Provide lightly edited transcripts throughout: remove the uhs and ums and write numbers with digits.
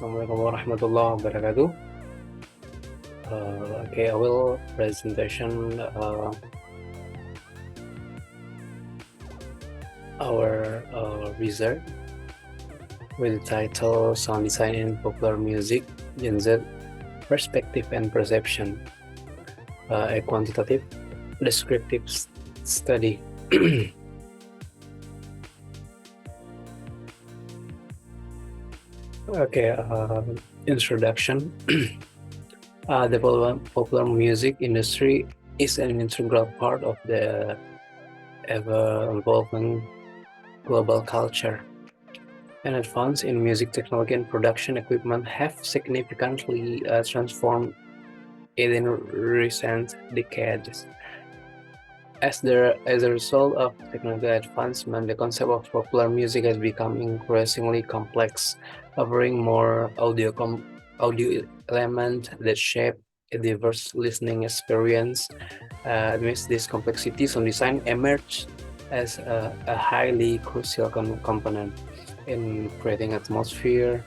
Assalamualaikum warahmatullahi wabarakatuh. Okay, I will presentation our result with the title Sound Design in Popular Music, Gen Z, Perspective and Perception, a quantitative descriptive study. Okay, introduction. The popular music industry is an integral part of the ever-evolving global culture. And advances in music technology and production equipment have significantly transformed it in recent decades. As a result of technological advancement, the concept of popular music has become increasingly complex, offering more audio elements that shape a diverse listening experience. Amidst this complexity, sound design emerged as a highly crucial component in creating atmosphere,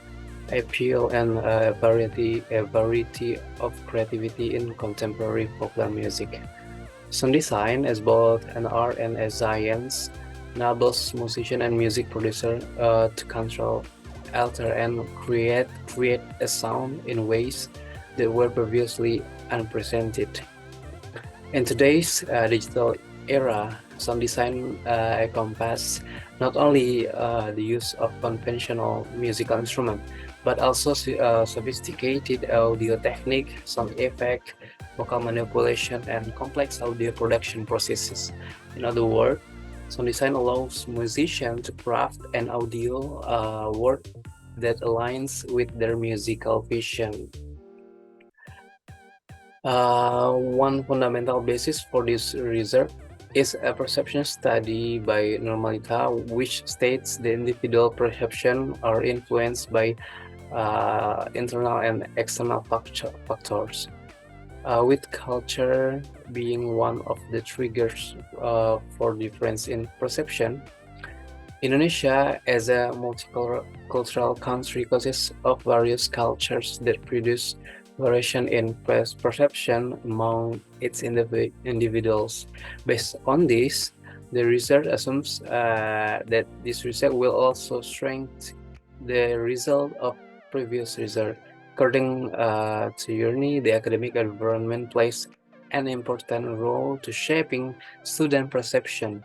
appeal, and a variety of creativity in contemporary popular music. Sound design, as both an art and a science, enables musician and music producer to control, alter, and create a sound in ways that were previously unprecedented. In today's digital era, sound design encompasses not only the use of conventional musical instruments, but also sophisticated audio technique, sound effect, vocal manipulation, and complex audio production processes. In other words, sound design allows musicians to craft an audio work that aligns with their musical vision. One fundamental basis for this research is a perception study by Normalita, which states the individual perception are influenced by internal and external factors, with culture being one of the triggers for difference in perception. Indonesia, as a multicultural country, consists of various cultures that produce variation in perception among its individuals. Based on this, the research assumes that this research will also strengthen the result of previous research. According to Yurni, the academic environment plays an important role to shaping student perception,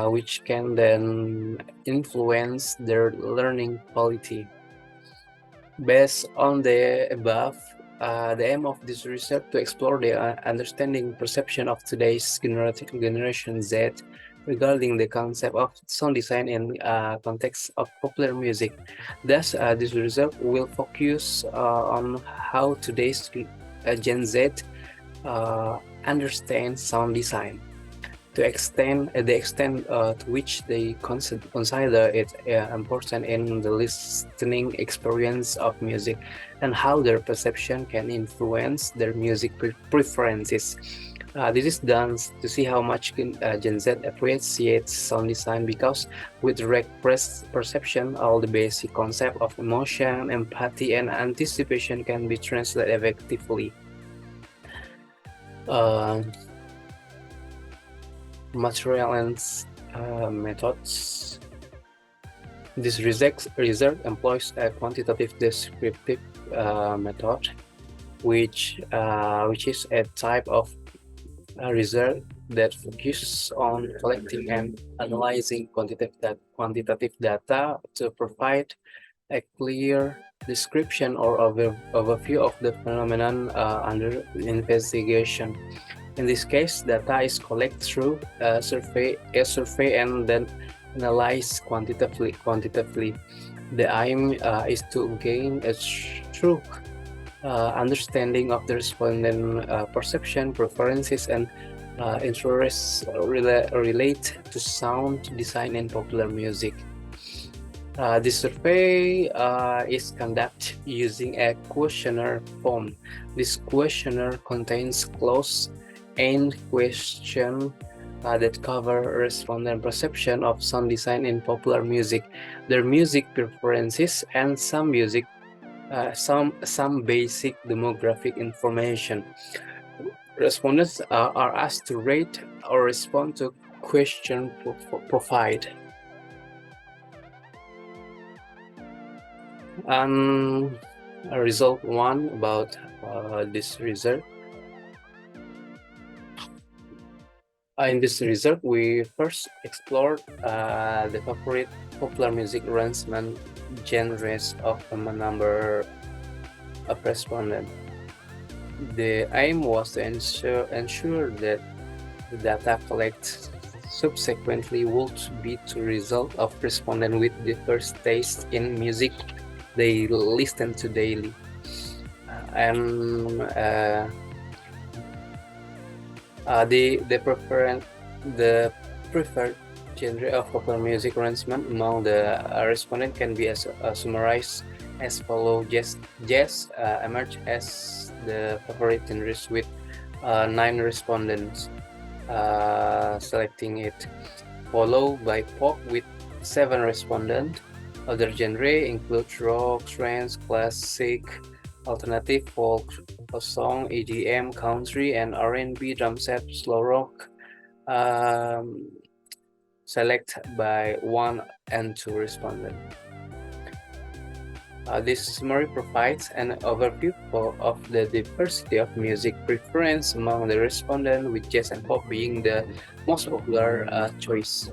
which can then influence their learning quality. Based on the above, the aim of this research to explore the understanding perception of today's generation Z regarding the concept of sound design in context of popular music. Thus, this research will focus on how today's Gen Z understands sound design, to the extent to which they consider it important in the listening experience of music, and how their perception can influence their music preferences. This is done to see how much Gen Z appreciates sound design, because with direct perception, all the basic concept of emotion, empathy, and anticipation can be translated effectively. Material and methods. This research employs a quantitative descriptive method, which is a type of research that focuses on collecting and analyzing quantitative data to provide a clear description or overview of the phenomenon under investigation. In this case, data is collected through a survey and then analyzed quantitatively. The aim is to gain a true understanding of the respondent perception, preferences, and interests relate to sound design in popular music. This survey is conducted using a questionnaire form. This questionnaire contains closed-end questions that cover respondent perception of sound design in popular music, their music preferences, and some music Some basic demographic information. Respondents are asked to rate or respond to question provided. Result one about this result. In this result, we first explored the favorite popular music arrangement genres of a number of respondents. The aim was to ensure that the data collected subsequently would be the result of respondents with diverse taste in music they listen to daily. The preferred genre of popular music arrangement among the respondents can be summarized as follows. Jazz emerged as the favorite genres with 9 respondents selecting it, followed by pop with 7 respondents. Other genres include rock, trance, classic, alternative, folk song, EDM, country, and R&B, drum set, slow rock, select by 1 and 2 respondents. This summary provides an overview of the diversity of music preference among the respondents, with jazz and pop being the most popular choice.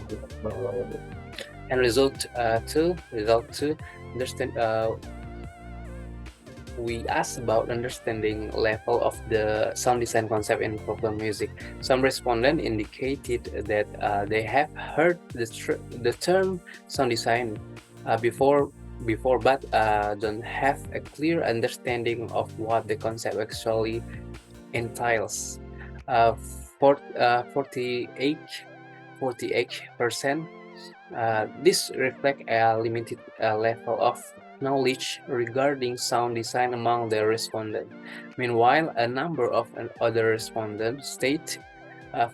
And result two, understand. We asked about understanding level of the sound design concept in popular music. Some respondents indicated that they have heard the term sound design before, but don't have a clear understanding of what the concept actually entails. 48%. This reflects a limited level of knowledge regarding sound design among the respondents. Meanwhile, a number of other respondents state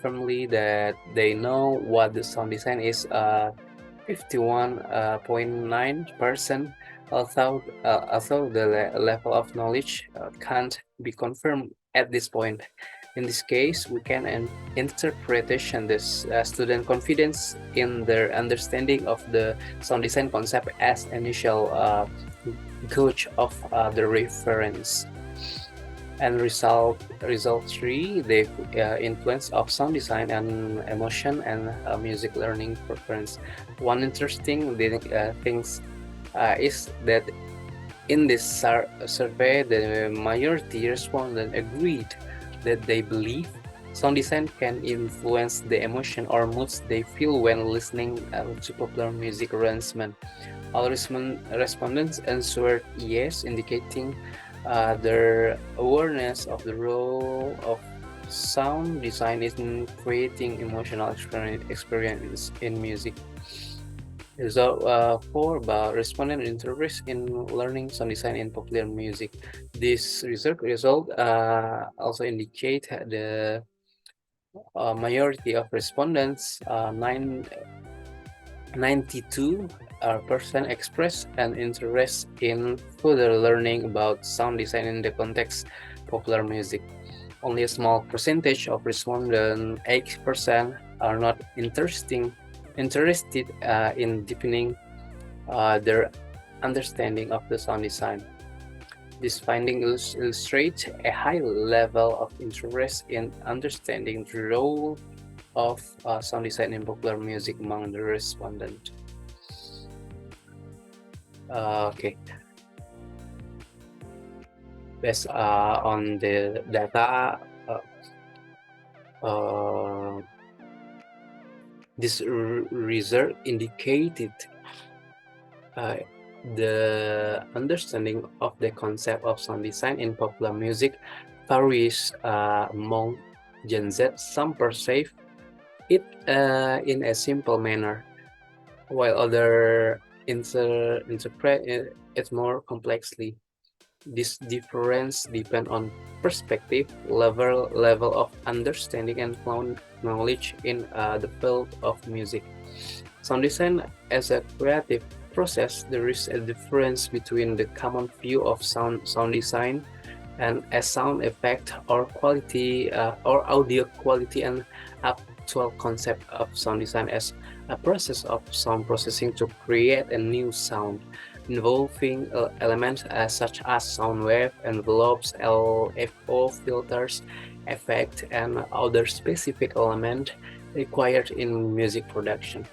firmly that they know what the sound design is. 51.9%, although the level of knowledge can't be confirmed at this point. In this case, we can interpretation this student confidence in their understanding of the sound design concept as initial gauge of the reference. And result 3, the influence of sound design and emotion and music learning preference. One interesting thing is that in this survey, the majority respondents agreed that they believe sound design can influence the emotion or moods they feel when listening to popular music arrangement. All respondents answered yes, indicating their awareness of the role of sound design in creating emotional experience in music. Result 4 about respondent interest in learning sound design in popular music. This result also indicate the majority of respondents, 92% express an interest in further learning about sound design in the context popular music. Only a small percentage of respondents, 8%, are not interested in deepening their understanding of the sound design. This finding illustrates a high level of interest in understanding the role of sound design in popular music among the respondents. Okay. Based on the data, this result indicated the understanding of the concept of sound design in popular music varies among Gen Z. Some perceive it in a simple manner, while others interpret it more complexly. This difference depends on perspective, level of understanding, and knowledge in the field of music. Sound design as a creative process, there is a difference between the common view of sound design and a sound effect or quality or audio quality and actual concept of sound design as a process of sound processing to create a new sound involving elements such as sound wave, envelopes, LFO filters, effect, and other specific elements required in music production.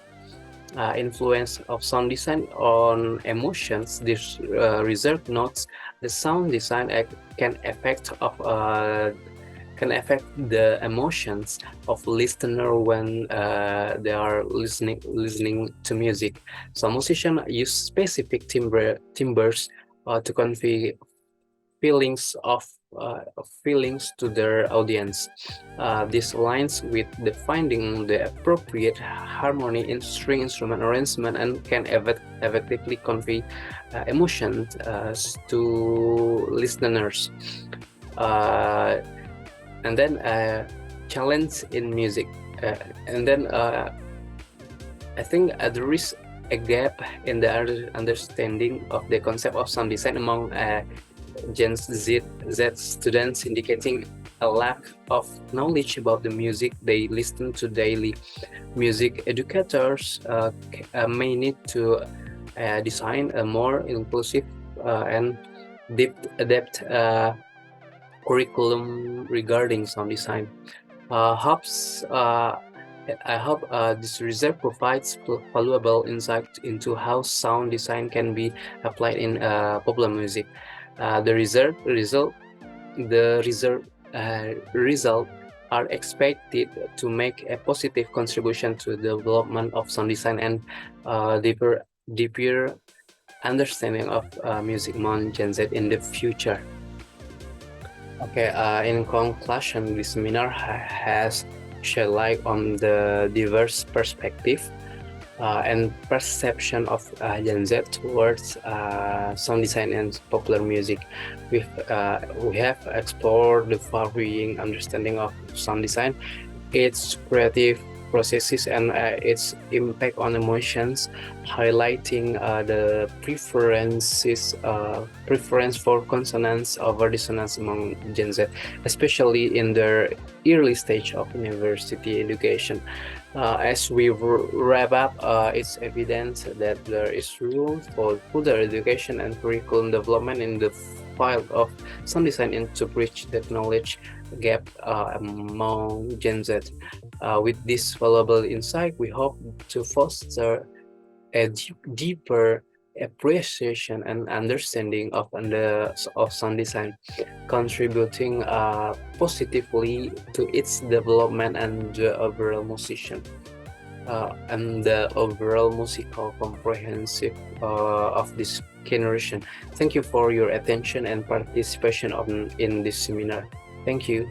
Influence of sound design on emotions. This research notes the sound design can affect the emotions of listener when they are listening to music. Some musicians use specific timbres to convey feelings to their audience. This aligns with the finding the appropriate harmony in string instrument arrangement and can effectively convey emotions to listeners. Uh, and then challenge in music. And then I think there is a gap in the understanding of the concept of sound design among Gen Z students, indicating a lack of knowledge about the music they listen to daily. Music educators may need to design a more inclusive and adapt curriculum regarding sound design. I hope this research provides valuable insight into how sound design can be applied in popular music. The result are expected to make a positive contribution to the development of sound design and deeper understanding of music among Gen Z in the future. Okay, in conclusion, this seminar has shed light on the diverse perspective and perception of Gen Z towards sound design and popular music. We have explored the varying understanding of sound design, its creative processes, and its impact on emotions, highlighting the preference for consonance over dissonance among Gen Z, especially in their early stage of university education. As we wrap up, it's evident that there is room for further education and curriculum development in the field of sound design and to bridge that knowledge gap among Gen Z. With this valuable insight, we hope to foster a deeper appreciation and understanding of sound design, contributing positively to its development and the overall musical comprehensive of this generation. Thank you for your attention and participation in this seminar. Thank you.